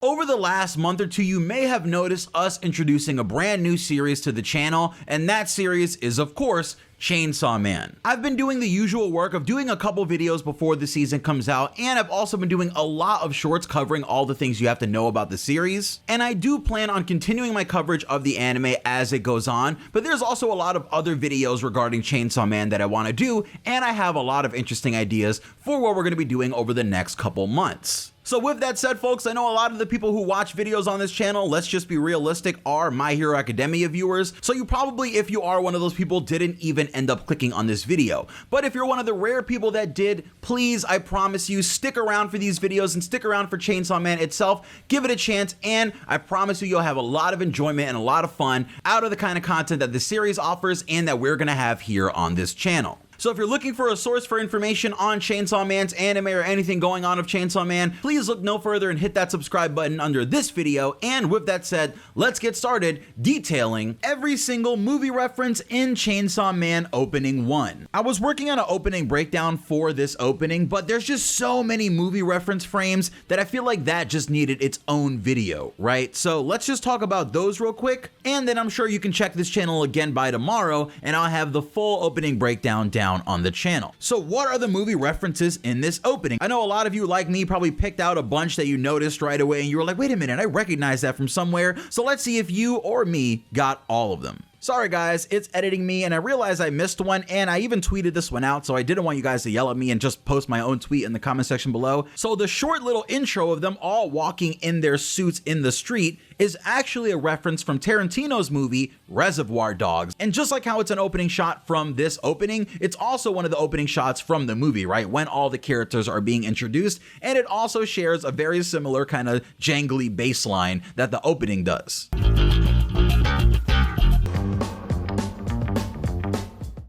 Over the last month or two, you may have noticed us introducing a brand new series to the channel, and that series is, of course, Chainsaw Man. I've been doing the usual work of doing a couple videos before the season comes out, and I've also been doing a lot of shorts covering all the things you have to know about the series. And I do plan on continuing my coverage of the anime as it goes on, but there's also a lot of other videos regarding Chainsaw Man that I want to do, and I have a lot of interesting ideas for what we're going to be doing over the next couple months. So with that said, folks, I know a lot of the people who watch videos on this channel, let's just be realistic, are My Hero Academia viewers. So you probably, if you are one of those people, didn't even end up clicking on this video. But if you're one of the rare people that did, please, I promise you, stick around for these videos and stick around for Chainsaw Man itself. Give it a chance, and I promise you, you'll have a lot of enjoyment and a lot of fun out of the kind of content that the series offers and that we're gonna have here on this channel. So if you're looking for a source for information on Chainsaw Man's anime or anything going on of Chainsaw Man, please look no further and hit that subscribe button under this video. And with that said, let's get started detailing every single movie reference in Chainsaw Man Opening 1. I was working on an opening breakdown for this opening, but there's just so many movie reference frames that I feel like that just needed its own video, right? So let's just talk about those real quick, and then I'm sure you can check this channel again by tomorrow, and I'll have the full opening breakdown down on the channel. So what are the movie references in this opening? I know a lot of you, like me, probably picked out a bunch that you noticed right away and you were like, wait a minute, I recognize that from somewhere. So let's see if you or me got all of them. Sorry guys, it's editing me and I realized I missed one, and I even tweeted this one out, so I didn't want you guys to yell at me and just post my own tweet in the comment section below. So the short little intro of them all walking in their suits in the street is actually a reference from Tarantino's movie Reservoir Dogs. And just like how it's an opening shot from this opening, it's also one of the opening shots from the movie, right? When all the characters are being introduced, and it also shares a very similar kind of jangly bass line that the opening does.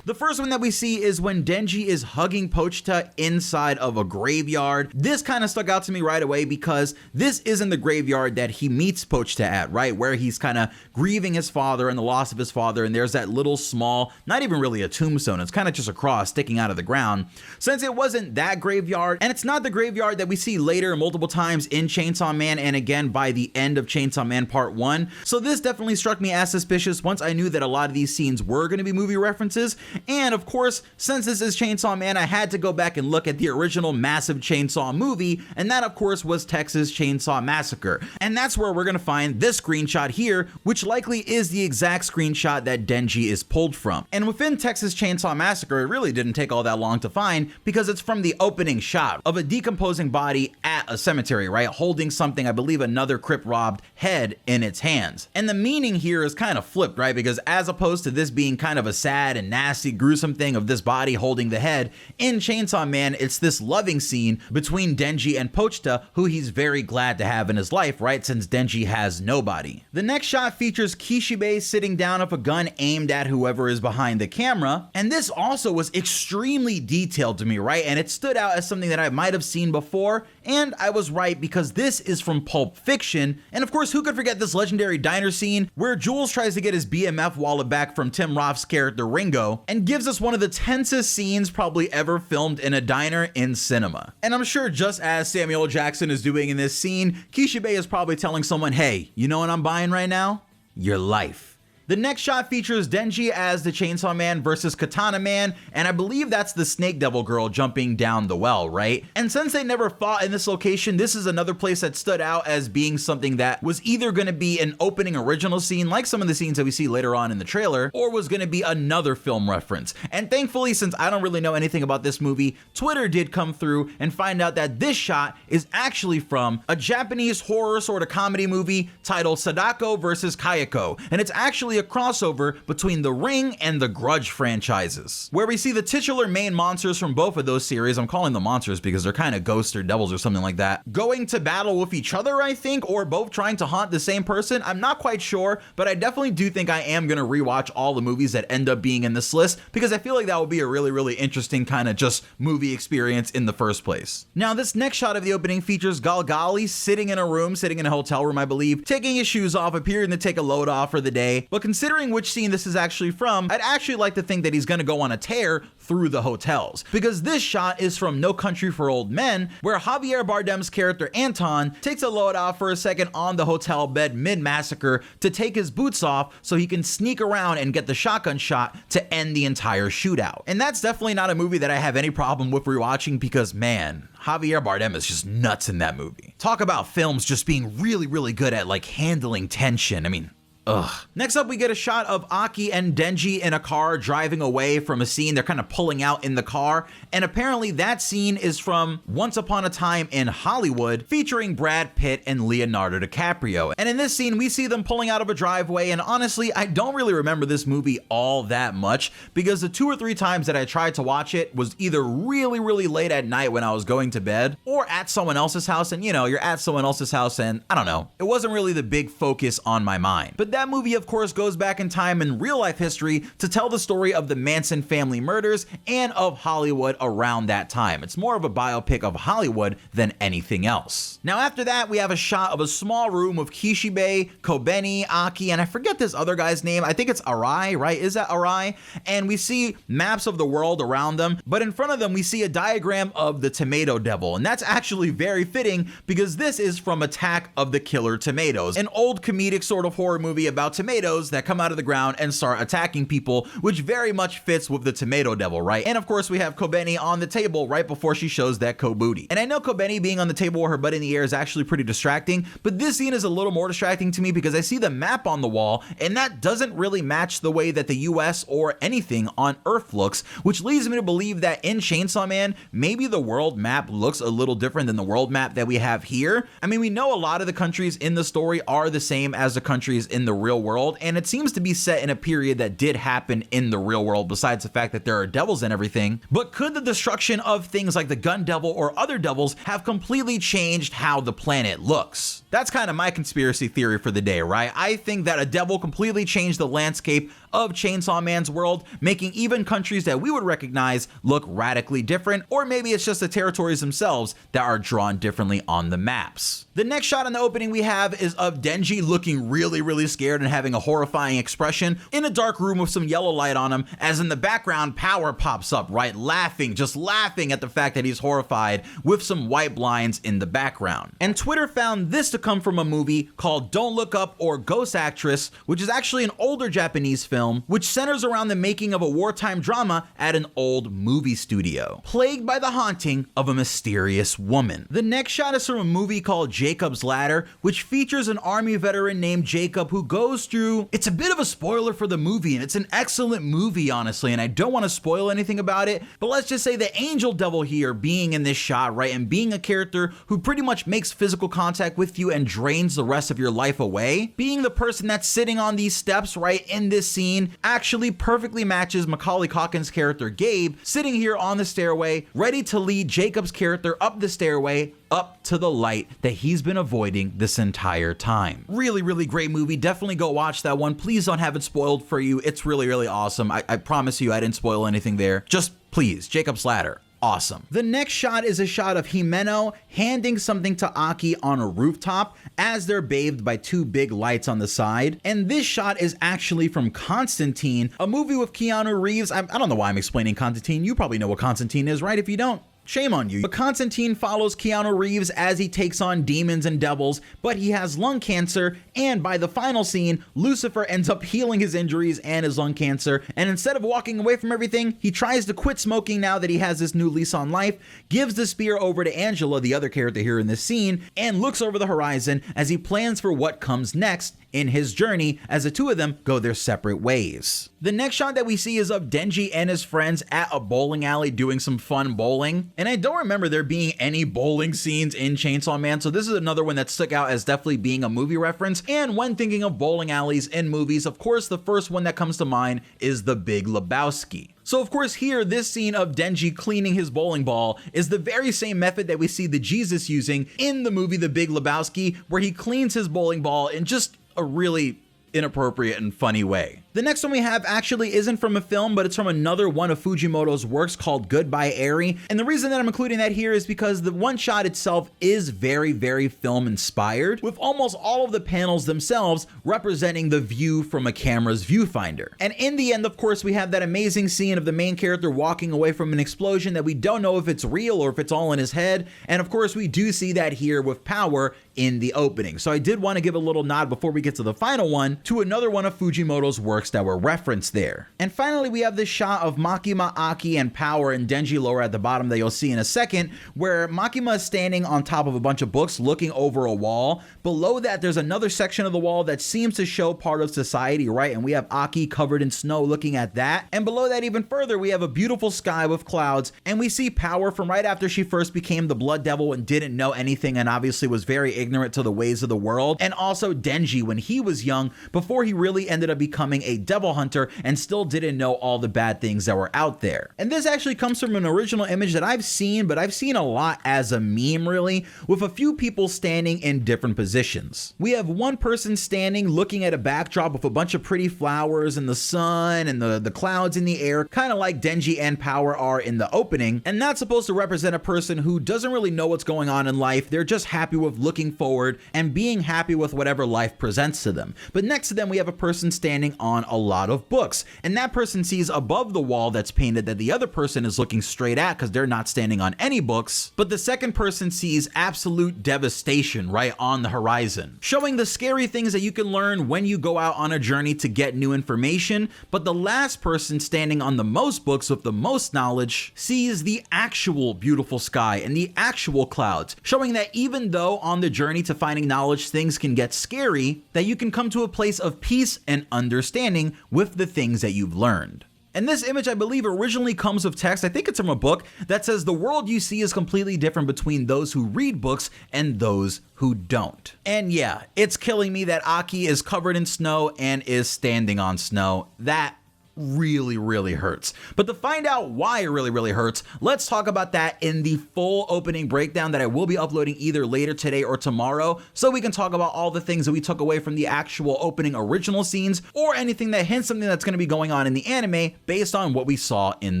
The first one that we see is when Denji is hugging Pochita inside of a graveyard. This kind of stuck out to me right away because this isn't the graveyard that he meets Pochita at, right? Where he's kind of grieving his father and the loss of his father, and there's that little small, not even really a tombstone, it's kind of just a cross sticking out of the ground. Since it wasn't that graveyard, and it's not the graveyard that we see later multiple times in Chainsaw Man and again by the end of Chainsaw Man Part 1, so this definitely struck me as suspicious once I knew that a lot of these scenes were going to be movie references. And of course, since this is Chainsaw Man, I had to go back and look at the original massive Chainsaw movie, and that of course was Texas Chainsaw Massacre. And that's where we're gonna find this screenshot here, which likely is the exact screenshot that Denji is pulled from. And within Texas Chainsaw Massacre, it really didn't take all that long to find because it's from the opening shot of a decomposing body at a cemetery, right? Holding something, I believe another crypt robbed head in its hands. And the meaning here is kind of flipped, right? Because as opposed to this being kind of a sad and nasty, gruesome thing of this body holding the head, in Chainsaw Man, it's this loving scene between Denji and Pochita, who he's very glad to have in his life, right? Since Denji has nobody. The next shot features Kishibe sitting down with a gun aimed at whoever is behind the camera. And this also was extremely detailed to me, right? And it stood out as something that I might have seen before. And I was right because this is from Pulp Fiction. And of course, who could forget this legendary diner scene where Jules tries to get his BMF wallet back from Tim Roth's character Ringo and gives us one of the tensest scenes probably ever filmed in a diner in cinema. And I'm sure just as Samuel L. Jackson is doing in this scene, Kishibe is probably telling someone, hey, you know what I'm buying right now? Your life. The next shot features Denji as the Chainsaw Man versus Katana Man, and I believe that's the Snake Devil girl jumping down the well, right? And since they never fought in this location, this is another place that stood out as being something that was either going to be an opening original scene, like some of the scenes that we see later on in the trailer, or was going to be another film reference. And thankfully, since I don't really know anything about this movie, Twitter did come through and find out that this shot is actually from a Japanese horror sort of comedy movie titled Sadako versus Kayako, and it's actually a crossover between The Ring and the Grudge franchises, where we see the titular main monsters from both of those series, I'm calling them monsters because they're kind of ghosts or devils or something like that, going to battle with each other, I think, or both trying to haunt the same person. I'm not quite sure, but I definitely do think I am going to rewatch all the movies that end up being in this list because I feel like that will be a really, really interesting kind of just movie experience in the first place. Now, this next shot of the opening features Galgali sitting in a hotel room, I believe, taking his shoes off, appearing to take a load off for the day, but considering which scene this is actually from, I'd actually like to think that he's gonna go on a tear through the hotels, because this shot is from No Country for Old Men, where Javier Bardem's character Anton takes a load out for a second on the hotel bed mid-massacre to take his boots off so he can sneak around and get the shotgun shot to end the entire shootout. And that's definitely not a movie that I have any problem with rewatching, because man, Javier Bardem is just nuts in that movie. Talk about films just being really, really good at like handling tension. I mean, ugh. Next up, we get a shot of Aki and Denji in a car driving away from a scene. They're kind of pulling out in the car, and apparently that scene is from Once Upon a Time in Hollywood, featuring Brad Pitt and Leonardo DiCaprio. And in this scene, we see them pulling out of a driveway, and honestly, I don't really remember this movie all that much, because the 2 or 3 times that I tried to watch it was either really, really late at night when I was going to bed, or at someone else's house, and you know, you're at someone else's house, and I don't know, it wasn't really the big focus on my mind. But that movie, of course, goes back in time in real life history to tell the story of the Manson family murders and of Hollywood around that time. It's more of a biopic of Hollywood than anything else. Now after that, we have a shot of a small room with Kishibe, Kobeni, Aki, and I forget this other guy's name. I think it's Arai, right? Is that Arai? And we see maps of the world around them, but in front of them we see a diagram of the tomato devil, and that's actually very fitting because this is from Attack of the Killer Tomatoes, an old comedic sort of horror movie about tomatoes that come out of the ground and start attacking people, which very much fits with the tomato devil, right? And of course we have Kobeni on the table right before she shows that booty. And I know Kobeni being on the table with her butt in the air is actually pretty distracting, but this scene is a little more distracting to me because I see the map on the wall and that doesn't really match the way that the US or anything on Earth looks, which leads me to believe that in Chainsaw Man, maybe the world map looks a little different than the world map that we have here. I mean, we know a lot of the countries in the story are the same as the countries in the real world, and it seems to be set in a period that did happen in the real world, besides the fact that there are devils and everything. But could the destruction of things like the gun devil or other devils have completely changed how the planet looks? That's kind of my conspiracy theory for the day, right? I think that a devil completely changed the landscape of Chainsaw Man's world, making even countries that we would recognize look radically different, or maybe it's just the territories themselves that are drawn differently on the maps. The next shot in the opening we have is of Denji looking really, really scared and having a horrifying expression in a dark room with some yellow light on him, as in the background Power pops up, right? Laughing, just laughing at the fact that he's horrified, with some white blinds in the background. And Twitter found this to come from a movie called Don't Look Up or Ghost Actress, which is actually an older Japanese film which centers around the making of a wartime drama at an old movie studio, plagued by the haunting of a mysterious woman. The next shot is from a movie called Jacob's Ladder, which features an army veteran named Jacob who goes through, it's a bit of a spoiler for the movie, and it's an excellent movie, honestly, and I don't want to spoil anything about it, but let's just say the angel devil here being in this shot, right, and being a character who pretty much makes physical contact with you and drains the rest of your life away, being the person that's sitting on these steps, right, in this scene, actually perfectly matches Macaulay Culkin's character Gabe sitting here on the stairway, ready to lead Jacob's character up the stairway, up to the light that he's been avoiding this entire time. Really, really great movie. Definitely go watch that one. Please don't have it spoiled for you. It's really, really awesome. I promise you I didn't spoil anything there. Just please, Jacob's Ladder. Awesome. The next shot is a shot of Himeno handing something to Aki on a rooftop as they're bathed by 2 big lights on the side. And this shot is actually from Constantine, a movie with Keanu Reeves. I don't know why I'm explaining Constantine. You probably know what Constantine is, right? If you don't, shame on you. But Constantine follows Keanu Reeves as he takes on demons and devils, but he has lung cancer, and by the final scene, Lucifer ends up healing his injuries and his lung cancer, and instead of walking away from everything, he tries to quit smoking now that he has this new lease on life, gives the spear over to Angela, the other character here in this scene, and looks over the horizon as he plans for what comes next in his journey as the 2 of them go their separate ways. The next shot that we see is of Denji and his friends at a bowling alley doing some fun bowling. And I don't remember there being any bowling scenes in Chainsaw Man, so this is another one that stuck out as definitely being a movie reference. And when thinking of bowling alleys in movies, of course, the first one that comes to mind is the Big Lebowski. So of course here, this scene of Denji cleaning his bowling ball is the very same method that we see the Jesus using in the movie The Big Lebowski, where he cleans his bowling ball in just a really inappropriate and funny way. The next one we have actually isn't from a film, but it's from another one of Fujimoto's works called Goodbye Eri. And the reason that I'm including that here is because the one shot itself is very, very film inspired, with almost all of the panels themselves representing the view from a camera's viewfinder. And in the end, of course, we have that amazing scene of the main character walking away from an explosion that we don't know if it's real or if it's all in his head. And of course, we do see that here with Power in the opening. So I did want to give a little nod before we get to the final one to another one of Fujimoto's works that were referenced there. And finally, we have this shot of Makima, Aki, and Power and Denji lower at the bottom that you'll see in a second, where Makima is standing on top of a bunch of books looking over a wall. Below that, there's another section of the wall that seems to show part of society, right? And we have Aki covered in snow looking at that. And below that even further, we have a beautiful sky with clouds, and we see Power from right after she first became the Blood Devil and didn't know anything and obviously was very ignorant to the ways of the world, and also Denji when he was young before he really ended up becoming a devil hunter and still didn't know all the bad things that were out there. And this actually comes from an original image that I've seen, but I've seen a lot as a meme really, with a few people standing in different positions. We have one person standing looking at a backdrop with a bunch of pretty flowers and the sun and the clouds in the air, kind of like Denji and Power are in the opening, and that's supposed to represent a person who doesn't really know what's going on in life. They're just happy with looking forward and being happy with whatever life presents to them. But next to them, we have a person standing on a lot of books, and that person sees above the wall that's painted that the other person is looking straight at because they're not standing on any books, but the second person sees absolute devastation right on the horizon, showing the scary things that you can learn when you go out on a journey to get new information. But the last person standing on the most books with the most knowledge sees the actual beautiful sky and the actual clouds, showing that even though on the journey to finding knowledge things can get scary, that you can come to a place of peace and understanding with the things that you've learned. And this image, I believe, originally comes with text, I think it's from a book, that says the world you see is completely different between those who read books and those who don't. And yeah, it's killing me that Aki is covered in snow and is standing on snow. That really hurts. But to find out why it really hurts, let's talk about that in the full opening breakdown that I will be uploading either later today or tomorrow, so we can talk about all the things that we took away from the actual opening original scenes, or anything that hints something that's going to be going on in the anime based on what we saw in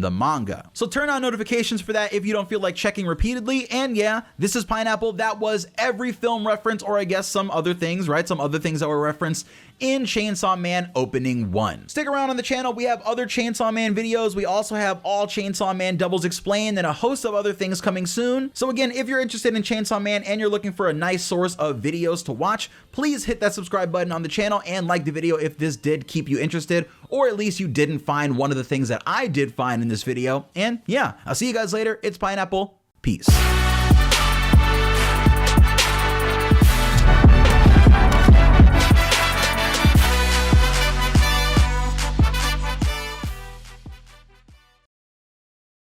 the manga. So turn on notifications for that if you don't feel like checking repeatedly. And yeah, this is Pineapple. That was every film reference, or I guess some other things, right? Some other things that were referenced in Chainsaw Man Opening 1. Stick around on the channel. We have other Chainsaw Man videos. We also have all Chainsaw Man Doubles Explained and a host of other things coming soon. So again, if you're interested in Chainsaw Man and you're looking for a nice source of videos to watch, please hit that subscribe button on the channel and like the video if this did keep you interested, or at least you didn't find one of the things that I did find in this video. And yeah, I'll see you guys later. It's Pineapple. Peace.